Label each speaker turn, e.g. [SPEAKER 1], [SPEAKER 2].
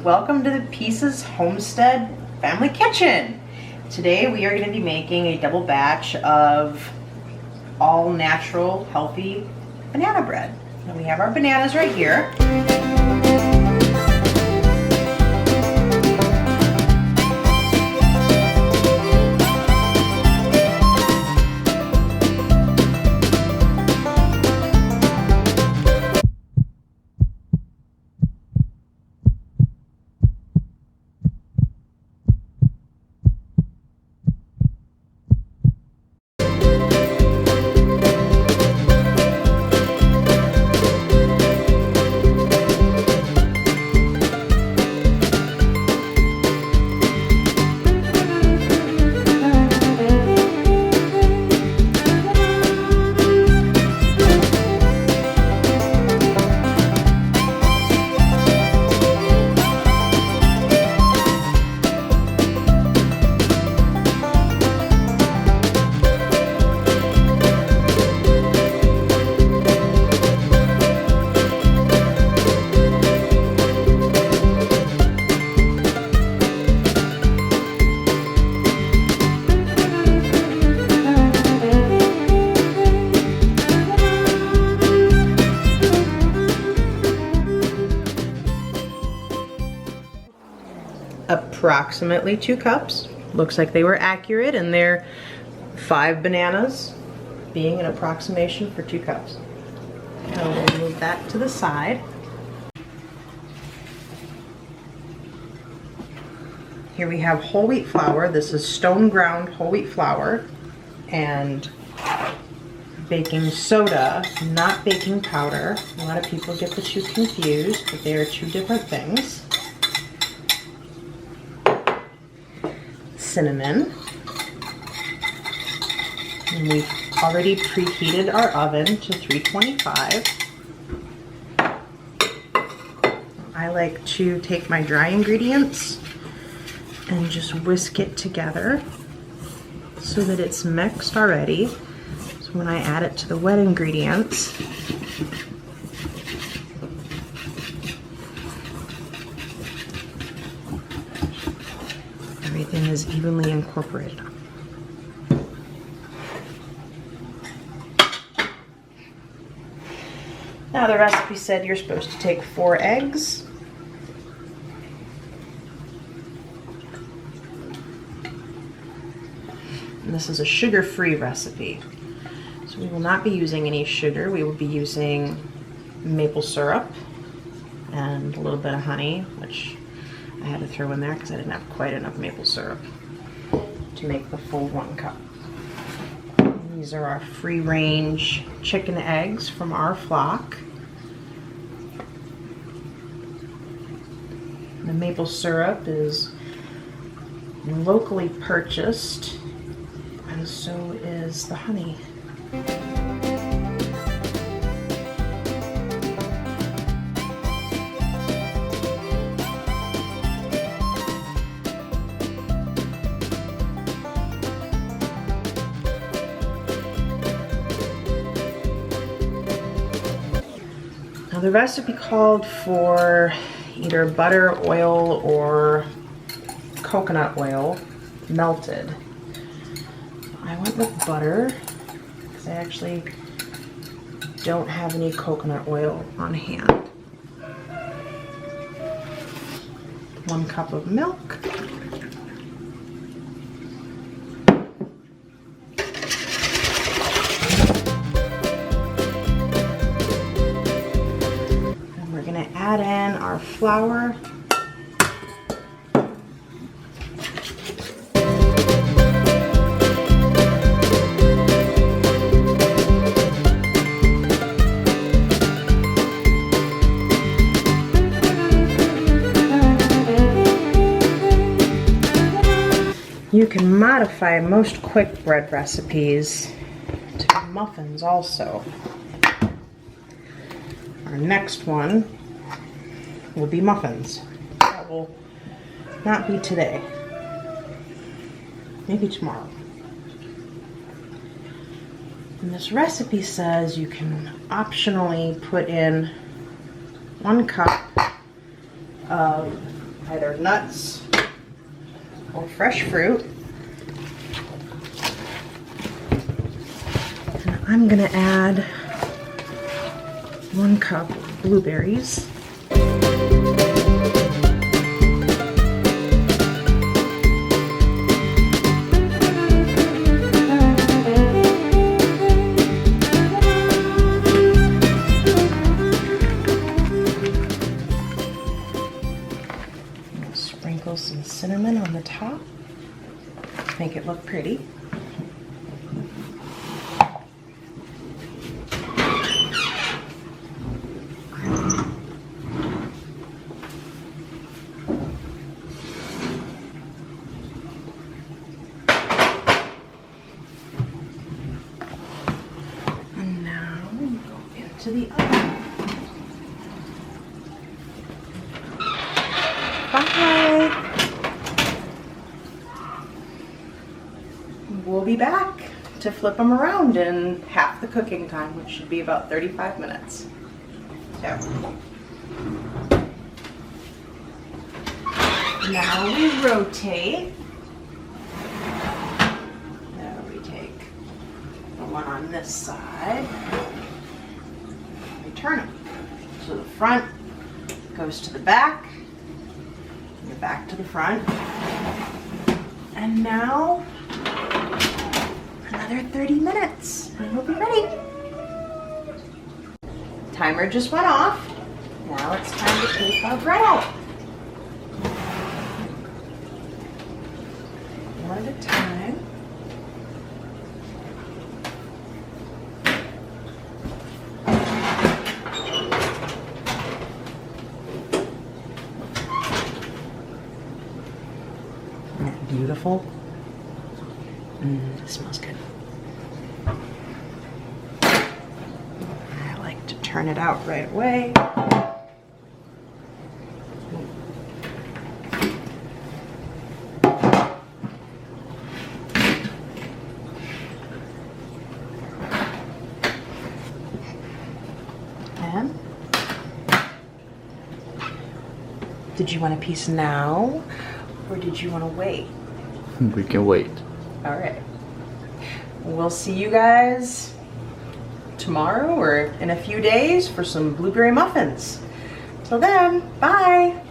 [SPEAKER 1] welcome to the Pieces Homestead Family Kitchen. Today we are going to be making a double batch of all natural, healthy banana bread. And we have our bananas right here. Approximately 2 cups. Looks like they were accurate, and they're 5 bananas being an approximation for 2 cups. Now we'll move that to the side. Here we have whole wheat flour. This is stone ground whole wheat flour, and baking soda, not baking powder. A lot of people get the two confused, but they are 2 different things. Cinnamon, and we've already preheated our oven to 325. I like to take my dry ingredients and just whisk it together so that it's mixed already. So when I add it to the wet ingredients, everything is evenly incorporated. Now the recipe said you're supposed to take 4 eggs. And this is a sugar-free recipe. So we will not be using any sugar. We will be using maple syrup and a little bit of honey, which I had to throw in there because I didn't have quite enough maple syrup to make the full 1 cup. These are our free-range chicken eggs from our flock. The maple syrup is locally purchased, and so is the honey. Now the recipe called for either butter, oil, or coconut oil melted. I went with butter because I actually don't have any coconut oil on hand. 1 cup of milk. Add in our flour. You can modify most quick bread recipes to be muffins also. Our next one will be muffins. That will not be today. Maybe tomorrow. And this recipe says you can optionally put in 1 cup of either nuts or fresh fruit. And I'm gonna add 1 cup blueberries. Sprinkle some cinnamon on the top, make it look pretty. And now we go into the oven. Bye. We'll be back to flip them around in half the cooking time, which should be about 35 minutes. So now we rotate. Now we take the one on this side. We turn them. So the front goes to the back. Back to the front. And now another 30 minutes and we'll be ready. Timer just went off. Now it's time to take our bread out. One at a time. Isn't that beautiful? It smells good. I like to turn it out right away. And did you want a piece now? Or did you want to wait?
[SPEAKER 2] We can wait.
[SPEAKER 1] All right. We'll see you guys tomorrow or in a few days for some blueberry muffins. Till then, bye.